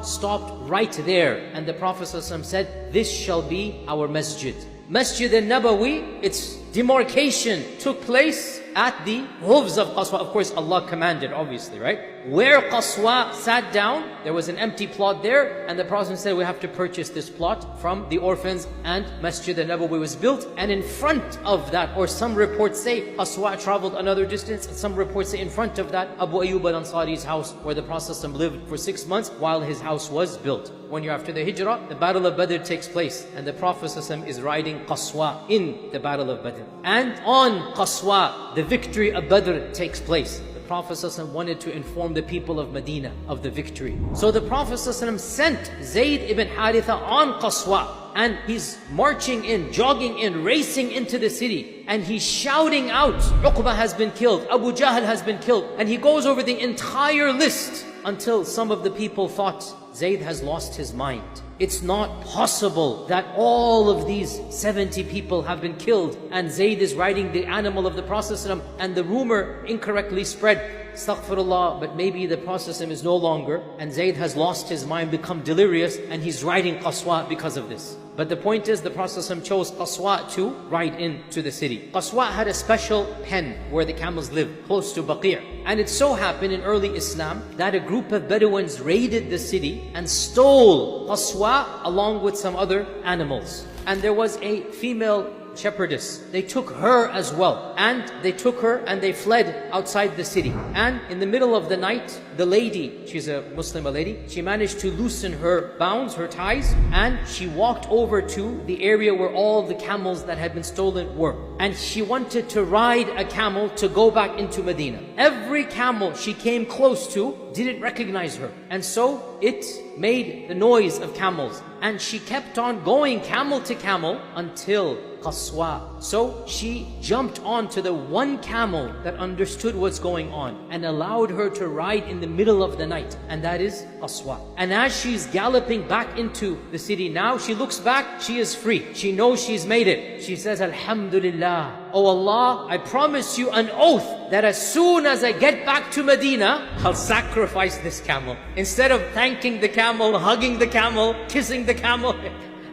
stopped right there, and the Prophet ﷺ said, this shall be our masjid. Masjid al-Nabawi, its demarcation took place at the hooves of Qaswa. Of course, Allah commanded, obviously, right? Where Qaswa sat down, there was an empty plot there, and the Prophet said, we have to purchase this plot from the orphans, and Masjid al-Nabawi was built. And in front of that, or some reports say Qaswa traveled another distance, and some reports say in front of that, Abu Ayyub al-Ansari's house, where the Prophet lived for 6 months while his house was built. 1 year after the Hijrah, the Battle of Badr takes place, and the Prophet is riding Qaswa in the Battle of Badr. And on Qaswa, the victory of Badr takes place. The Prophet ﷺ wanted to inform the people of Medina of the victory. So the Prophet ﷺ sent Zayd ibn Haritha on Qaswa, and he's marching in, jogging in, racing into the city, and he's shouting out, Uqba has been killed, Abu Jahl has been killed, and he goes over the entire list until some of the people thought Zayd has lost his mind. It's not possible that all of these 70 people have been killed and Zayd is riding the animal of the Prophet ﷺ, and the rumor incorrectly spread, astaghfirullah, but maybe the Prophet ﷺ is no longer, and Zayd has lost his mind, become delirious, and he's riding Qaswa because of this. But the point is, the Prophet ﷺ chose Qaswa to ride into the city. Qaswa had a special pen where the camels lived, close to Baqi'. And it so happened in early Islam that a group of Bedouins raided the city and stole Qaswa along with some other animals. And there was a female shepherdess. They took her as well, and they took her and they fled outside the city. And in the middle of the night, the lady, she's a Muslim lady, she managed to loosen her bounds, her ties, and she walked over to the area where all the camels that had been stolen were. And she wanted to ride a camel to go back into Medina. Every camel she came close to didn't recognize her, and so it made the noise of camels. And she kept on going camel to camel until Qaswa. So she jumped onto the one camel that understood what's going on and allowed her to ride in the middle of the night, and that is Qaswa. And as she's galloping back into the city now, she looks back, she is free. She knows she's made it. She says, Alhamdulillah, oh Allah, I promise you an oath that as soon as I get back to Medina, I'll sacrifice this camel. Instead of thanking the camel, hugging the camel, kissing the camel,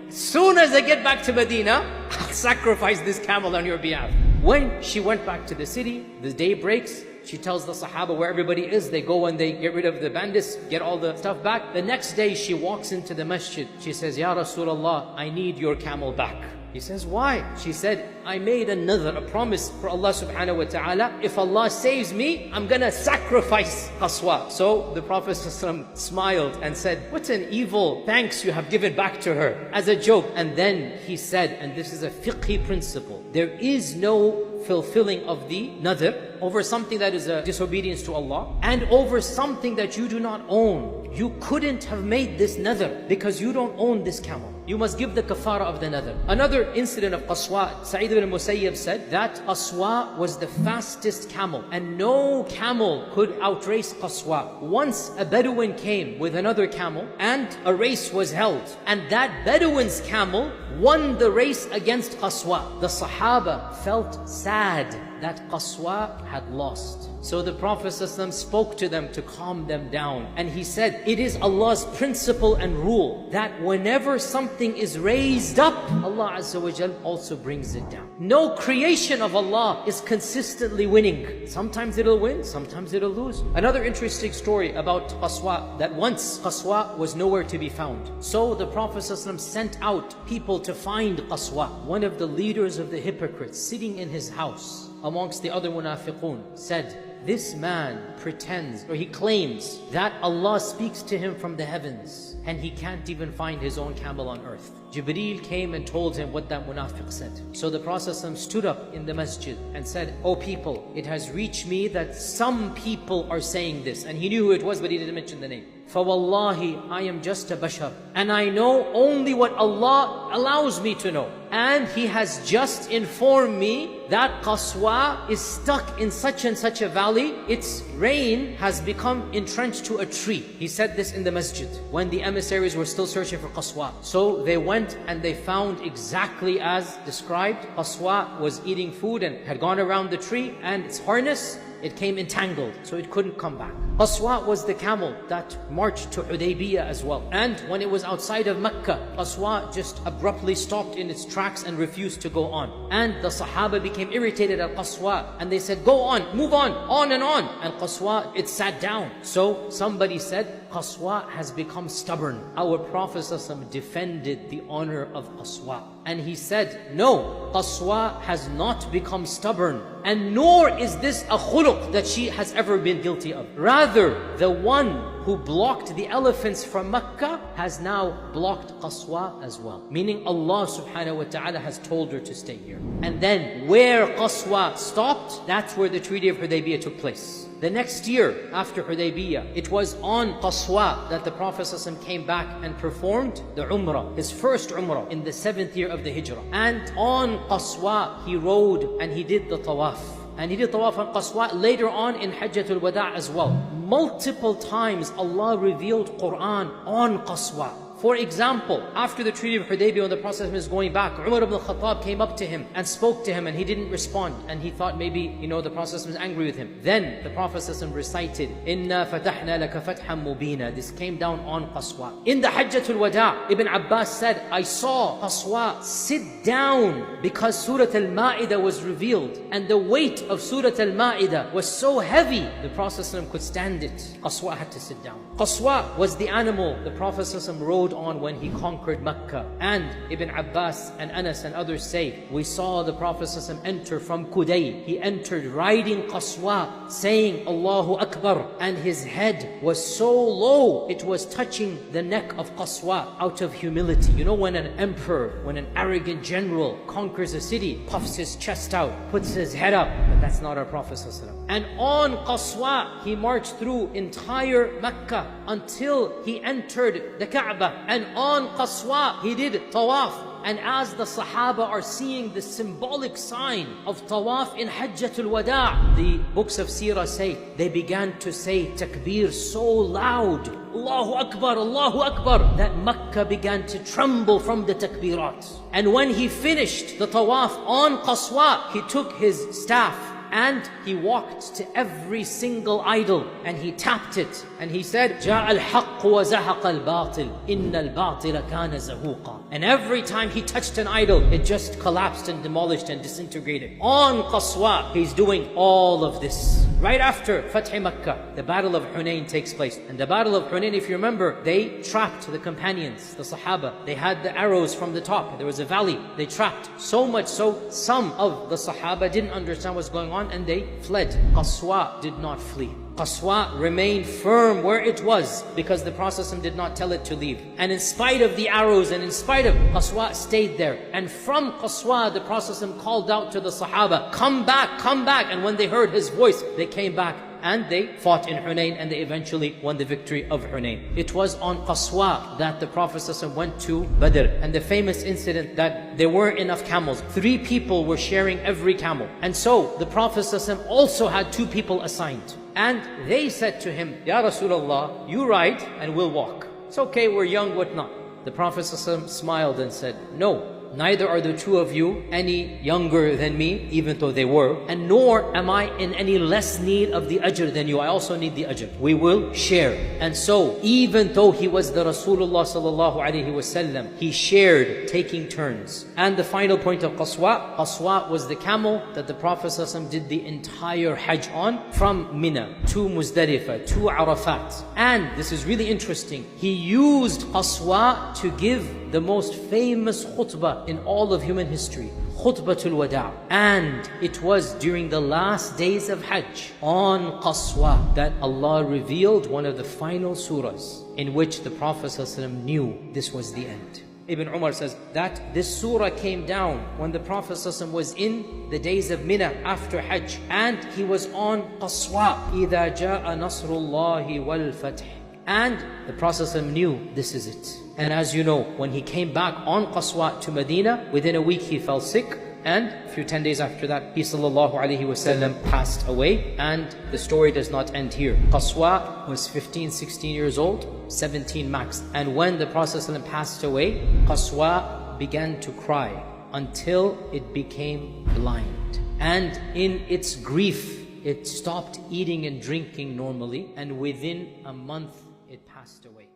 as soon as I get back to Medina, I'll sacrifice this camel on your behalf. When she went back to the city, the day breaks, she tells the Sahaba where everybody is. They go and they get rid of the bandits, get all the stuff back. The next day she walks into the masjid. She says, Ya Rasulullah, I need your camel back. He says, why? She said, I made a promise for Allah subhanahu wa ta'ala. If Allah saves me, I'm gonna sacrifice Qaswa. So the Prophet ﷺ smiled and said, what an evil thanks you have given back to her, as a joke. And then he said, and this is a fiqhi principle, there is no fulfilling of the nadr over something that is a disobedience to Allah, and over something that you do not own. You couldn't have made this nadr because you don't own this camel. You must give the kafara of the nadr. Another incident of Qaswa, Sa'id ibn Musayyib said that Qaswa was the fastest camel, and no camel could outrace Qaswa. Once a Bedouin came with another camel, and a race was held, and that Bedouin's camel won the race against Qaswa. The Sahaba felt sad that Qaswa had lost. So the Prophet ﷺ spoke to them to calm them down. And he said, it is Allah's principle and rule that whenever something is raised up, Allah Azza wa Jal also brings it down. No creation of Allah is consistently winning. Sometimes it'll win, sometimes it'll lose. Another interesting story about Qaswa, that once Qaswa was nowhere to be found. So the Prophet ﷺ sent out people to find Qaswa. One of the leaders of the hypocrites, sitting in his house amongst the other munafiqun, said, this man pretends, or he claims, that Allah speaks to him from the heavens, and he can't even find his own camel on earth. Jibreel came and told him what that munafiq said. So the Prophet ﷺ stood up in the masjid and said, O people, it has reached me that some people are saying this. And he knew who it was, but he didn't mention the name. فَوَاللَّهِ, I am just a bashar, and I know only what Allah allows me to know. And He has just informed me that Qaswa is stuck in such and such a valley. Its rain has become entrenched to a tree. He said this in the masjid when the emissaries were still searching for Qaswa. So they went and they found exactly as described. Qaswa was eating food and had gone around the tree, and its harness it came entangled, so it couldn't come back. QASWA was the camel that marched to Hudaybiyah as well. And when it was outside of Mecca, QASWA just abruptly stopped in its tracks and refused to go on. And the Sahaba became irritated at QASWA, and they said, go on, move on and on. And QASWA, it sat down. So somebody said, QASWA has become stubborn. Our Prophet ﷺ defended the honor of QASWA. And he said, no, QASWA has not become stubborn. And nor is this a khuluq that she has ever been guilty of. Rather, the one who blocked the elephants from Mecca has now blocked QASWA as well. Meaning Allah subhanahu wa ta'ala has told her to stay here. And then where QASWA stopped, that's where the Treaty of Hudaybiyah took place. The next year after Hudaybiyah, it was on QASWA that the Prophet ﷺ came back and performed the Umrah, his first Umrah in the 7th year of the Hijrah. And on QASWA, he rode and he did the Tawaf. And he did Tawaf on QASWA later on in Hajjatul Wada' as well. Multiple times Allah revealed Quran on QASWA. For example, after the Treaty of Hudaybiyah, when the Prophet was going back, Umar ibn al-Khattab came up to him and spoke to him, and he didn't respond. And he thought maybe, the Prophet was angry with him. Then the Prophet recited, Inna fatahna laka fathan mubina. This came down on QASWA. In the Hajjatul Wada', Ibn Abbas said, I saw QASWA sit down because Surah Al-Ma'idah was revealed. And the weight of Surah Al-Ma'idah was so heavy, the Prophet could stand it. QASWA had to sit down. QASWA was the animal the Prophet rode on when he conquered Mecca. And Ibn Abbas and Anas and others say, we saw the Prophet enter from Quday. He entered riding QASWA, saying Allahu Akbar, and his head was so low, it was touching the neck of QASWA out of humility. When an emperor, when an arrogant general conquers a city, puffs his chest out, puts his head up, but that's not our Prophet And on QASWA, he marched through entire Mecca until he entered the Kaaba. And on QASWA, he did Tawaf. And as the Sahaba are seeing the symbolic sign of Tawaf in Hajjatul Wada', the books of Seerah say, they began to say takbir so loud, Allahu Akbar, that Mecca began to tremble from the takbirat. And when he finished the Tawaf on QASWA, he took his staff and he walked to every single idol and he tapped it and he said, جَاءَ الْحَقُّ وَزَهَقَ الْبَاطِلِ إِنَّ الْبَاطِلَ كَانَ زَهُوقًا. And every time he touched an idol, it just collapsed and demolished and disintegrated. On QASWA, he's doing all of this. Right after Fath Makkah, the Battle of Hunayn takes place. And the Battle of Hunayn, if you remember, they trapped the companions, the Sahaba. They had the arrows from the top. There was a valley. They trapped. So much so, some of the Sahaba didn't understand what's going on and they fled. QASWA did not flee. QASWA remained firm where it was because the Prophet did not tell it to leave. And in spite of the arrows and in spite of, QASWA stayed there. And from QASWA, the Prophet called out to the Sahaba, come back, come back. And when they heard his voice, they came back and they fought in Hunayn and they eventually won the victory of Hunayn. It was on QASWA that the Prophet went to Badr. And the famous incident that there weren't enough camels. 3 people were sharing every camel. And so the Prophet also had 2 people assigned. And they said to him, Ya Rasulullah, you ride and we'll walk. It's okay, we're young, whatnot. The Prophet smiled and said, no. Neither are the 2 of you any younger than me, even though they were, and nor am I in any less need of the ajr than you. I also need the ajr. We will share. And so, even though he was the Rasulullah sallallahu alaihi wasallam, he shared, taking turns. And the final point of QASWA was the camel that the Prophet sallallahu did the entire Hajj on, from Mina to Muzdalifah to Arafat. And this is really interesting. He used QASWA to give the most famous khutbah in all of human history, Khutbatul Wada'. And it was during the last days of Hajj on QASWA that Allah revealed one of the final surahs in which the Prophet ﷺ knew this was the end. Ibn Umar says that this surah came down when the Prophet ﷺ was in the days of Mina after Hajj, and he was on QASWA. إِذَا جَاءَ نَصْرُ اللَّهِ وَالْفَتْحِ. And the Prophet knew this is it. And as you know, when he came back on QASWA to Medina, within a week he fell sick. And a few 10 days after that, he sallallahu alaihi wasallam passed away. And the story does not end here. QASWA was 15, 16 years old, 17 max. And when the Prophet ﷺ passed away, QASWA began to cry until it became blind. And in its grief, it stopped eating and drinking normally, and within a month it passed away.